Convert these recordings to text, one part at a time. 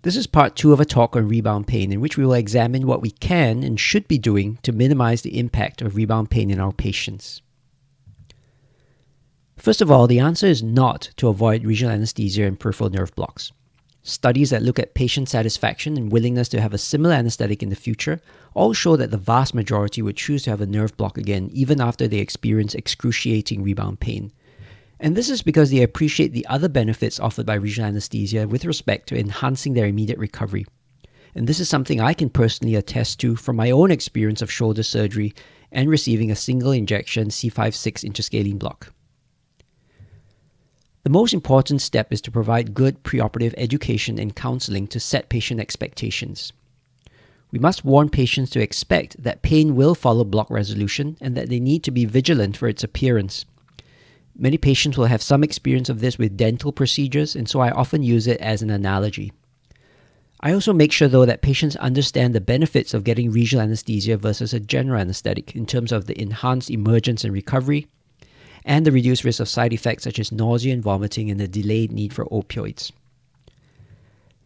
This is part 2 of a talk on rebound pain, in which we will examine what we can and should be doing to minimize the impact of rebound pain in our patients. First of all, the answer is not to avoid regional anesthesia and peripheral nerve blocks. Studies that look at patient satisfaction and willingness to have a similar anesthetic in the future all show that the vast majority would choose to have a nerve block again even after they experience excruciating rebound pain. And this is because they appreciate the other benefits offered by regional anesthesia with respect to enhancing their immediate recovery. And this is something I can personally attest to from my own experience of shoulder surgery and receiving a single injection C5-6 interscalene block. The most important step is to provide good preoperative education and counseling to set patient expectations. We must warn patients to expect that pain will follow block resolution and that they need to be vigilant for its appearance. Many patients will have some experience of this with dental procedures, and so I often use it as an analogy. I also make sure, though, that patients understand the benefits of getting regional anesthesia versus a general anesthetic in terms of the enhanced emergence and recovery, and the reduced risk of side effects such as nausea and vomiting and the delayed need for opioids.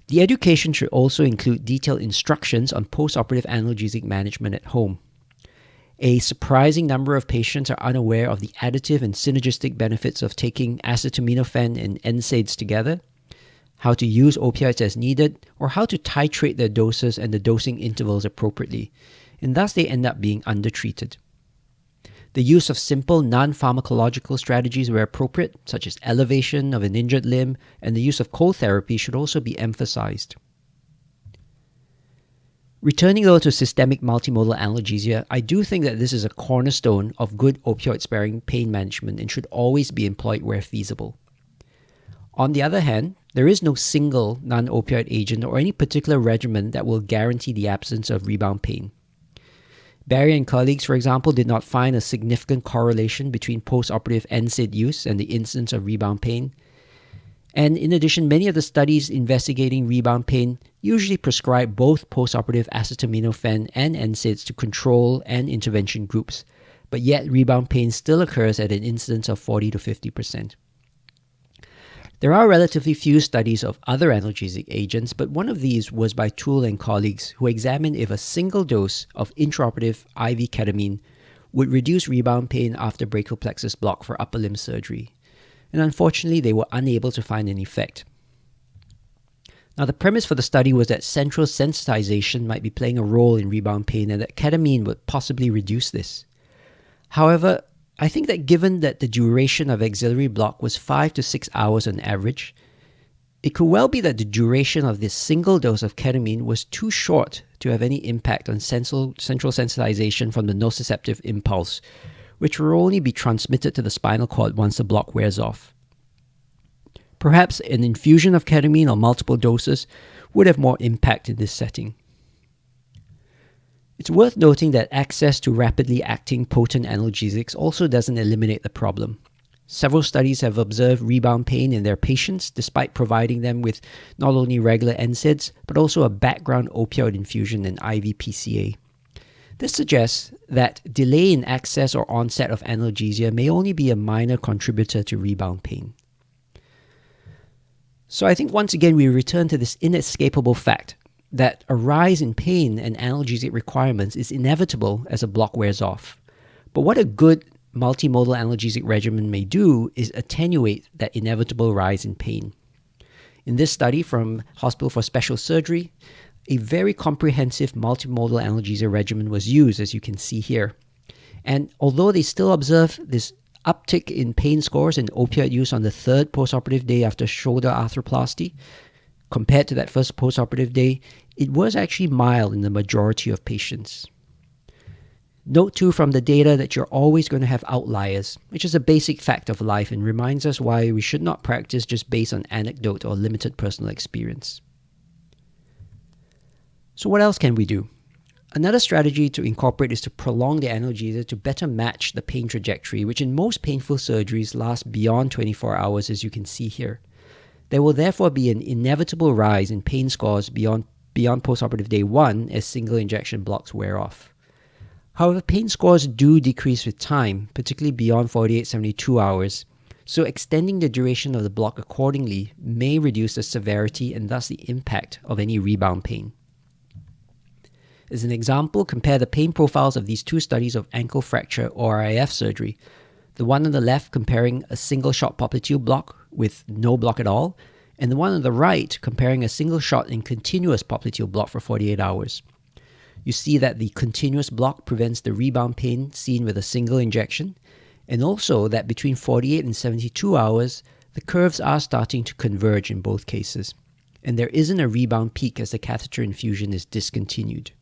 The education should also include detailed instructions on postoperative analgesic management at home. A surprising number of patients are unaware of the additive and synergistic benefits of taking acetaminophen and NSAIDs together, how to use opioids as needed, or how to titrate their doses and the dosing intervals appropriately, and thus they end up being undertreated. The use of simple non-pharmacological strategies where appropriate, such as elevation of an injured limb, and the use of cold therapy should also be emphasized. Returning though to systemic multimodal analgesia, I do think that this is a cornerstone of good opioid-sparing pain management and should always be employed where feasible. On the other hand, there is no single non-opioid agent or any particular regimen that will guarantee the absence of rebound pain. Barry and colleagues, for example, did not find a significant correlation between postoperative NSAID use and the incidence of rebound pain. And in addition, many of the studies investigating rebound pain usually prescribe both postoperative acetaminophen and NSAIDs to control and intervention groups, but yet rebound pain still occurs at an incidence of 40 to 50%. There are relatively few studies of other analgesic agents, but one of these was by Toole and colleagues who examined if a single dose of intraoperative IV ketamine would reduce rebound pain after brachial plexus block for upper limb surgery. And unfortunately, they were unable to find an effect. Now, the premise for the study was that central sensitization might be playing a role in rebound pain and that ketamine would possibly reduce this. However, I think that given that the duration of axillary block was 5 to 6 hours on average, it could well be that the duration of this single dose of ketamine was too short to have any impact on central sensitization from the nociceptive impulse, which will only be transmitted to the spinal cord once the block wears off. Perhaps an infusion of ketamine or multiple doses would have more impact in this setting. It's worth noting that access to rapidly acting potent analgesics also doesn't eliminate the problem. Several studies have observed rebound pain in their patients despite providing them with not only regular NSAIDs, but also a background opioid infusion and IV PCA. This suggests that delay in access or onset of analgesia may only be a minor contributor to rebound pain. So I think once again we return to this inescapable fact that a rise in pain and analgesic requirements is inevitable as a block wears off. But what a good multimodal analgesic regimen may do is attenuate that inevitable rise in pain. In this study from Hospital for Special Surgery, a very comprehensive multimodal analgesia regimen was used, as you can see here. And although they still observe this uptick in pain scores and opioid use on the third postoperative day after shoulder arthroplasty, compared to that first postoperative day, it was actually mild in the majority of patients. Note too from the data that you're always going to have outliers, which is a basic fact of life and reminds us why we should not practice just based on anecdote or limited personal experience. So what else can we do? Another strategy to incorporate is to prolong the analgesia to better match the pain trajectory, which in most painful surgeries lasts beyond 24 hours, as you can see here. There will therefore be an inevitable rise in pain scores beyond postoperative day 1 as single injection blocks wear off. However, pain scores do decrease with time, particularly beyond 48-72 hours, So extending the duration of the block accordingly may reduce the severity and thus the impact of any rebound pain. As an example, compare the pain profiles of these two studies of ankle fracture or RIF surgery. The one on the left comparing a single shot popliteal block with no block at all, and the one on the right comparing a single shot and continuous popliteal block for 48 hours. You see that the continuous block prevents the rebound pain seen with a single injection, and also that between 48 and 72 hours, the curves are starting to converge in both cases, and there isn't a rebound peak as the catheter infusion is discontinued.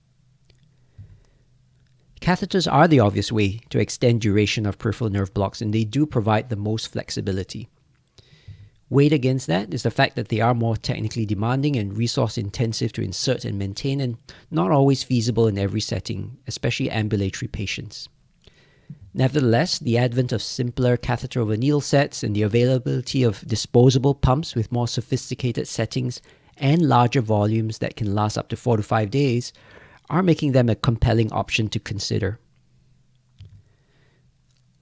Catheters are the obvious way to extend duration of peripheral nerve blocks, and they do provide the most flexibility. Weighed against that is the fact that they are more technically demanding and resource intensive to insert and maintain, and not always feasible in every setting, especially ambulatory patients. Nevertheless, the advent of simpler catheter over needle sets and the availability of disposable pumps with more sophisticated settings and larger volumes that can last up to 4 to 5 days are making them a compelling option to consider.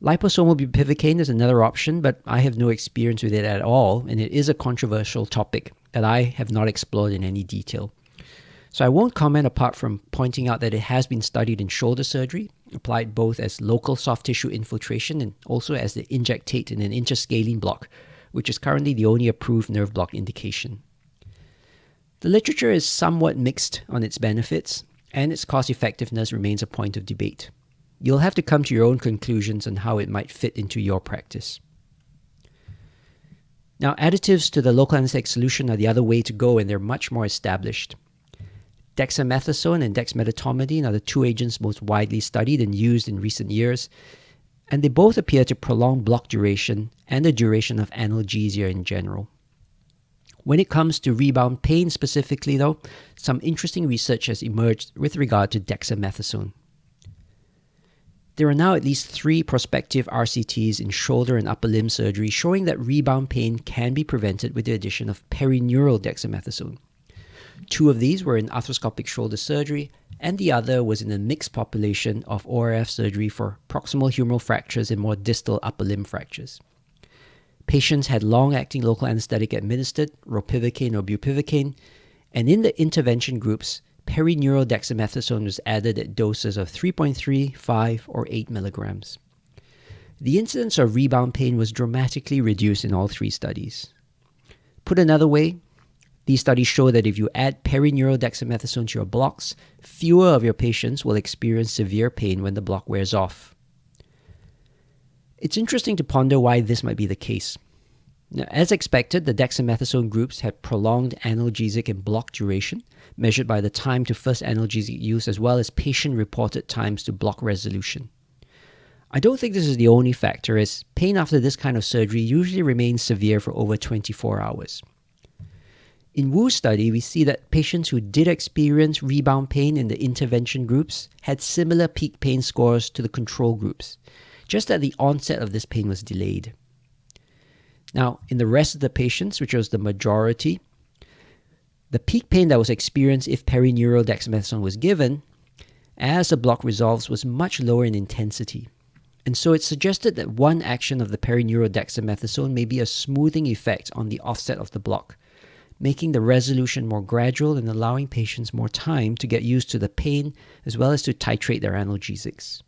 Liposomal bupivacaine is another option, but I have no experience with it at all, and it is a controversial topic that I have not explored in any detail. So I won't comment apart from pointing out that it has been studied in shoulder surgery, applied both as local soft tissue infiltration and also as the injectate in an interscalene block, which is currently the only approved nerve block indication. The literature is somewhat mixed on its benefits, and its cost effectiveness remains a point of debate. You'll have to come to your own conclusions on how it might fit into your practice. Now, additives to the local anesthetic solution are the other way to go, and they're much more established. Dexamethasone and dexmedetomidine are the two agents most widely studied and used in recent years, and they both appear to prolong block duration and the duration of analgesia in general. When it comes to rebound pain specifically, though, some interesting research has emerged with regard to dexamethasone. There are now at least 3 prospective RCTs in shoulder and upper limb surgery showing that rebound pain can be prevented with the addition of perineural dexamethasone. 2 of these were in arthroscopic shoulder surgery, and the other was in a mixed population of ORF surgery for proximal humeral fractures and more distal upper limb fractures. Patients had long-acting local anesthetic administered, ropivacaine or bupivacaine, and in the intervention groups, perineural dexamethasone was added at doses of 3.3, 5, or 8 milligrams. The incidence of rebound pain was dramatically reduced in all 3 studies. Put another way, these studies show that if you add perineural dexamethasone to your blocks, fewer of your patients will experience severe pain when the block wears off. It's interesting to ponder why this might be the case. Now, as expected, the dexamethasone groups had prolonged analgesic and block duration, measured by the time to first analgesic use as well as patient-reported times to block resolution. I don't think this is the only factor, as pain after this kind of surgery usually remains severe for over 24 hours. In Wu's study, we see that patients who did experience rebound pain in the intervention groups had similar peak pain scores to the control groups, just that the onset of this pain was delayed. Now, in the rest of the patients, which was the majority, the peak pain that was experienced if perineural dexamethasone was given, as the block resolves, was much lower in intensity. And so it suggested that one action of the perineural dexamethasone may be a smoothing effect on the offset of the block, making the resolution more gradual and allowing patients more time to get used to the pain as well as to titrate their analgesics.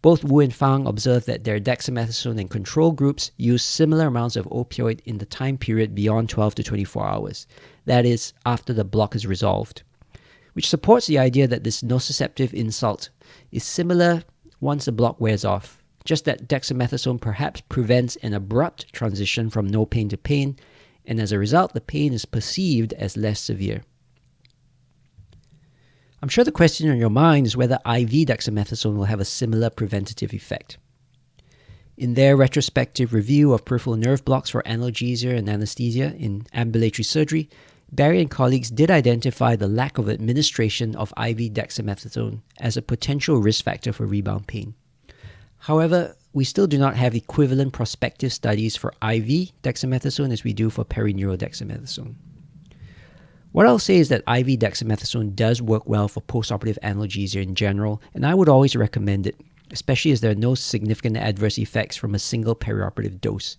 Both Wu and Fang observed that their dexamethasone and control groups used similar amounts of opioid in the time period beyond 12 to 24 hours, that is, after the block is resolved, which supports the idea that this nociceptive insult is similar once the block wears off, just that dexamethasone perhaps prevents an abrupt transition from no pain to pain, and as a result, the pain is perceived as less severe. I'm sure the question on your mind is whether IV dexamethasone will have a similar preventative effect. In their retrospective review of peripheral nerve blocks for analgesia and anesthesia in ambulatory surgery, Barry and colleagues did identify the lack of administration of IV dexamethasone as a potential risk factor for rebound pain. However, we still do not have equivalent prospective studies for IV dexamethasone as we do for perineural dexamethasone. What I'll say is that IV dexamethasone does work well for postoperative analgesia in general, and I would always recommend it, especially as there are no significant adverse effects from a single perioperative dose.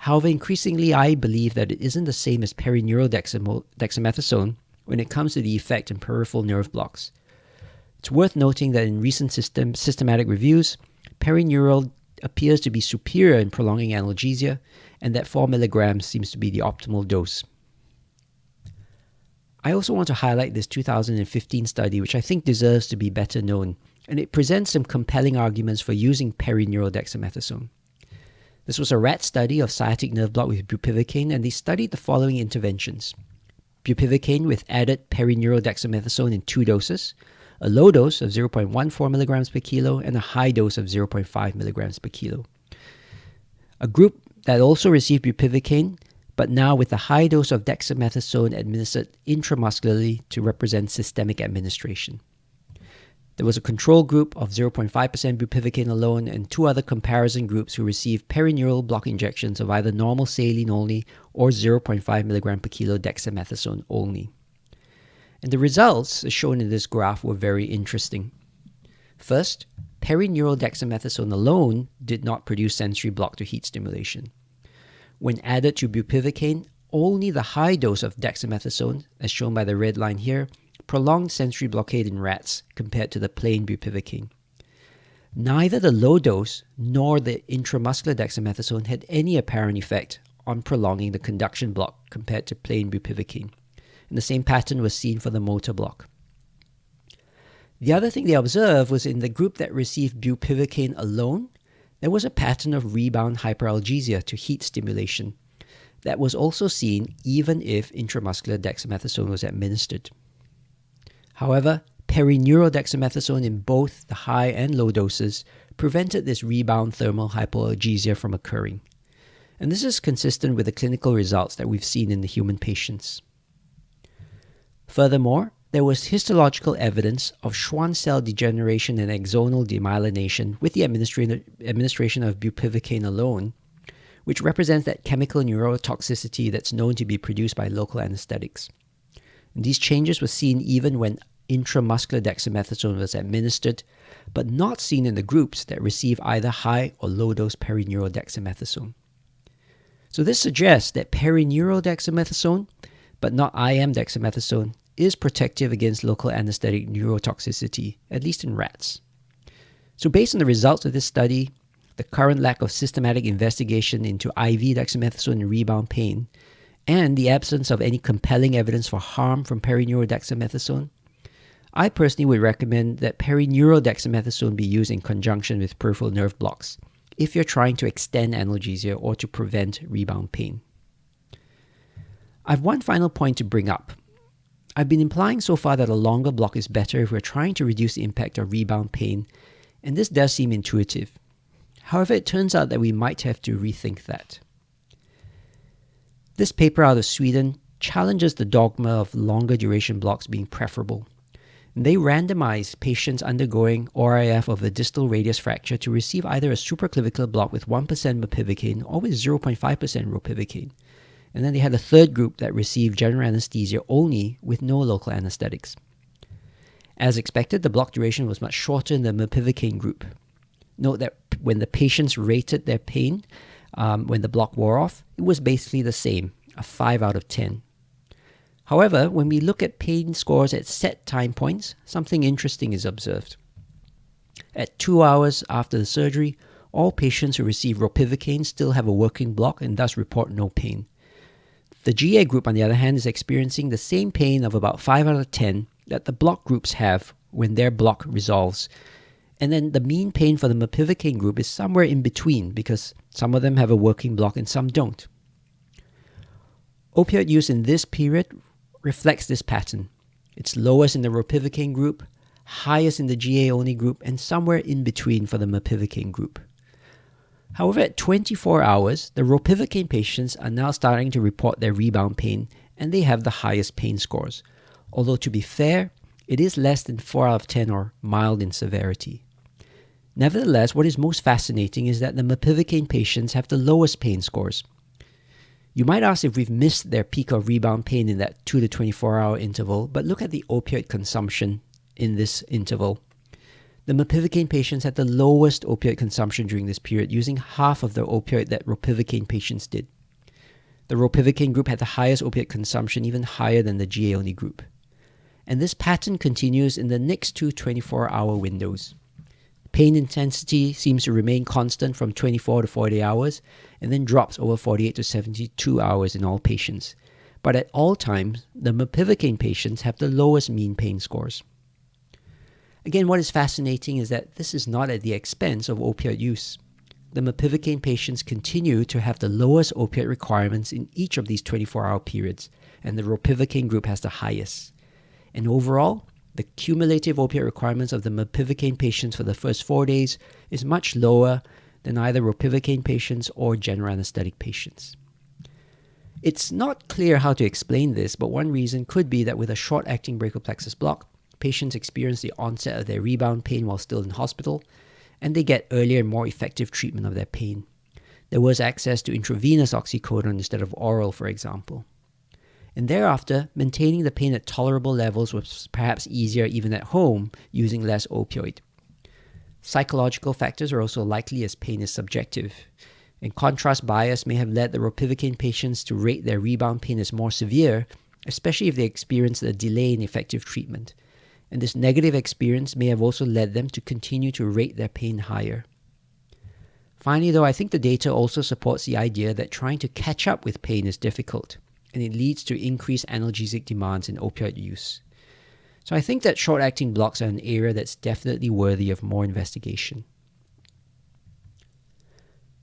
However, increasingly I believe that it isn't the same as perineural dexamethasone when it comes to the effect in peripheral nerve blocks. It's worth noting that in recent systematic reviews, Perineural appears to be superior in prolonging analgesia, and that 4 milligrams seems to be the optimal dose. I also want to highlight this 2015 study, which I think deserves to be better known, and it presents some compelling arguments for using perineural dexamethasone. This was a rat study of sciatic nerve block with bupivacaine, and they studied the following interventions: bupivacaine with added perineural dexamethasone in 2 doses, a low dose of 0.14 milligrams per kilo, and a high dose of 0.5 milligrams per kilo. A group that also received bupivacaine, but now with a high dose of dexamethasone administered intramuscularly to represent systemic administration. There was a control group of 0.5% bupivacaine alone and 2 other comparison groups who received perineural block injections of either normal saline only or 0.5 milligram per kilo dexamethasone only. And the results, as shown in this graph, were very interesting. First, perineural dexamethasone alone did not produce sensory block to heat stimulation. When added to bupivacaine, only the high dose of dexamethasone, as shown by the red line here, prolonged sensory blockade in rats compared to the plain bupivacaine. Neither the low dose nor the intramuscular dexamethasone had any apparent effect on prolonging the conduction block compared to plain bupivacaine. And the same pattern was seen for the motor block. The other thing they observed was in the group that received bupivacaine alone, there was a pattern of rebound hyperalgesia to heat stimulation that was also seen even if intramuscular dexamethasone was administered. However, perineural dexamethasone in both the high and low doses prevented this rebound thermal hypoalgesia from occurring. And this is consistent with the clinical results that we've seen in the human patients. Furthermore, there was histological evidence of Schwann cell degeneration and axonal demyelination with the administration of bupivacaine alone, which represents that chemical neurotoxicity that's known to be produced by local anesthetics. And these changes were seen even when intramuscular dexamethasone was administered, but not seen in the groups that receive either high or low dose perineural dexamethasone. So this suggests that perineural dexamethasone, but not IM dexamethasone, is protective against local anesthetic neurotoxicity, at least in rats. So based on the results of this study, the current lack of systematic investigation into IV dexamethasone and rebound pain, and the absence of any compelling evidence for harm from perineural dexamethasone, I personally would recommend that perineural dexamethasone be used in conjunction with peripheral nerve blocks if you're trying to extend analgesia or to prevent rebound pain. I have one final point to bring up. I've been implying so far that a longer block is better if we're trying to reduce the impact of rebound pain, and this does seem intuitive. However, it turns out that we might have to rethink that. This paper out of Sweden challenges the dogma of longer duration blocks being preferable. They randomized patients undergoing ORIF of a distal radius fracture to receive either a supraclavicular block with 1% bupivacaine or with 0.5% ropivacaine. And then they had a third group that received general anesthesia only with no local anesthetics. As expected, the block duration was much shorter in the bupivacaine group. Note that when the patients rated their pain, when the block wore off, it was basically the same, a 5 out of 10. However, when we look at pain scores at set time points, something interesting is observed. At 2 hours after the surgery, all patients who receive ropivacaine still have a working block and thus report no pain. The GA group, on the other hand, is experiencing the same pain of about 5 out of 10 that the block groups have when their block resolves. And then the mean pain for the bupivacaine group is somewhere in between because some of them have a working block and some don't. Opioid use in this period reflects this pattern. It's lowest in the ropivacaine group, highest in the GA-only group, and somewhere in between for the bupivacaine group. However, at 24 hours, the ropivacaine patients are now starting to report their rebound pain, and they have the highest pain scores. Although, to be fair, it is less than 4 out of 10 or mild in severity. Nevertheless, what is most fascinating is that the bupivacaine patients have the lowest pain scores. You might ask if we've missed their peak of rebound pain in that 2 to 24 hour interval, but look at the opioid consumption in this interval. The mepivacaine patients had the lowest opioid consumption during this period, using half of the opioid that ropivacaine patients did. The ropivacaine group had the highest opiate consumption, even higher than the GA-only group. And this pattern continues in the next two 24-hour windows. Pain intensity seems to remain constant from 24 to 40 hours and then drops over 48 to 72 hours in all patients. But at all times, the mepivacaine patients have the lowest mean pain scores. Again, what is fascinating is that this is not at the expense of opioid use. The mepivacaine patients continue to have the lowest opioid requirements in each of these 24-hour periods, and the ropivacaine group has the highest. And overall, the cumulative opioid requirements of the mepivacaine patients for the first 4 days is much lower than either ropivacaine patients or general anesthetic patients. It's not clear how to explain this, but one reason could be that with a short-acting brachial plexus block, patients experience the onset of their rebound pain while still in hospital, and they get earlier and more effective treatment of their pain. There was access to intravenous oxycodone instead of oral, for example. And thereafter, maintaining the pain at tolerable levels was perhaps easier even at home using less opioid. Psychological factors are also likely as pain is subjective. And contrast bias may have led the ropivacaine patients to rate their rebound pain as more severe, especially if they experienced a delay in effective treatment. And this negative experience may have also led them to continue to rate their pain higher. Finally, though, I think the data also supports the idea that trying to catch up with pain is difficult, and it leads to increased analgesic demands in opioid use. So I think that short-acting blocks are an area that's definitely worthy of more investigation.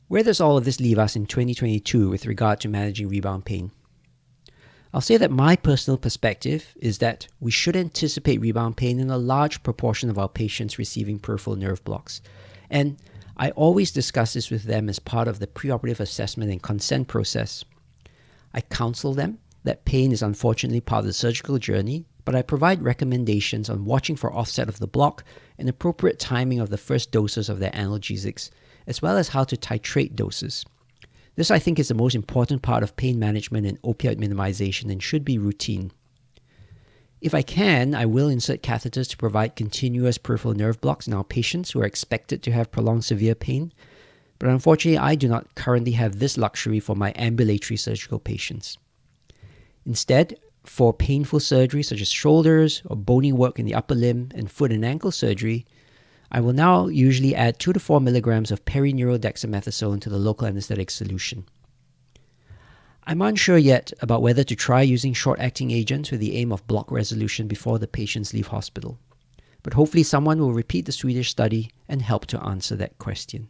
Where does all of this leave us in 2022 with regard to managing rebound pain? I'll say that my personal perspective is that we should anticipate rebound pain in a large proportion of our patients receiving peripheral nerve blocks. And I always discuss this with them as part of the preoperative assessment and consent process. I counsel them that pain is unfortunately part of the surgical journey, but I provide recommendations on watching for offset of the block and appropriate timing of the first doses of their analgesics, as well as how to titrate doses. This, I think, is the most important part of pain management and opioid minimization and should be routine. If I can, I will insert catheters to provide continuous peripheral nerve blocks in our patients who are expected to have prolonged severe pain, but unfortunately, I do not currently have this luxury for my ambulatory surgical patients. Instead, for painful surgery such as shoulders or bony work in the upper limb and foot and ankle surgery, I will now usually add 2 to 4 milligrams of Perineural Dexamethasone to the local anesthetic solution. I'm unsure yet about whether to try using short-acting agents with the aim of block resolution before the patients leave hospital, but hopefully someone will repeat the Swedish study and help to answer that question.